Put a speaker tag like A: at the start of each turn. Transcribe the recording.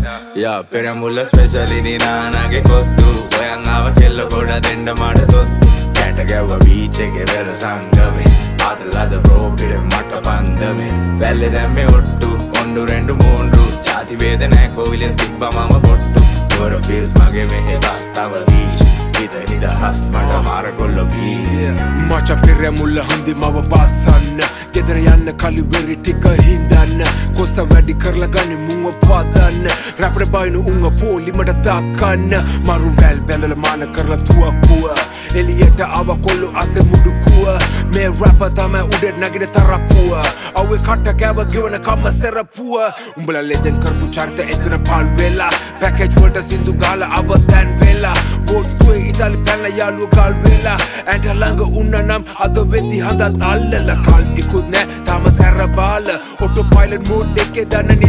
A: යා පෙරමුල්ල ස්පෙෂලි නිනානගේ කොත්තු ඔයන් ආව කෙල්ල ගොඩ දෙන්න මට තොත්තු කැට ගැව්ව බීච් එකේ වෙල සංගමේ ආතලද බ්‍රෝකිට මට පන්දමේ වැල්ලේ දැම්මේ ඔට්ටු කොණ්ඩු රෙන්ඩු මෝන්ඩු ජාති වේද නෑ කොවිලෙන් තිබ්බ මම පොට්ටු තොර ෆීල්ස් මගේ මෙහෙ දස්තව බීච් හිත නිදහස් මට මාර කොල්ල බීච්
B: මචන් පෙරමුල්ල හොඳි මව පාසන්න ගෙදර යන්න කලි වෙරි ටික හින්දන්න කොස්ත වැඩි කරලා ගනි මුව පාදන්න රැපට බයිනු උංග පෝලිමට දාකන්න මරු වැල් බැඳල මාන කරලා තුවක්කුව එලියට ආව කොල්ලු අසෙ මුඩුකුව මේ රැප තමයි උඩ නගින තරප්පුව අවේ කට කෑව ගෙවන කම්ම සෙරපුව උඹලා ලෙජන් කරපු චරිත එතන පල් වෙලා පැකේජ් වලට සින්දු ගාලා අව දැන් වෙලා බෝට්ටුවේ ඉතාලි පැනලා යාළුව ගල් වෙලා ඇන්ට ළඟ උන්න නම් අද වෙද්දි හඳත් අල්ලලා කල් ඉකුත් නෑ තාම සැර බාල ඔටෝ පයිලට් මෝඩ් එකේ දන්න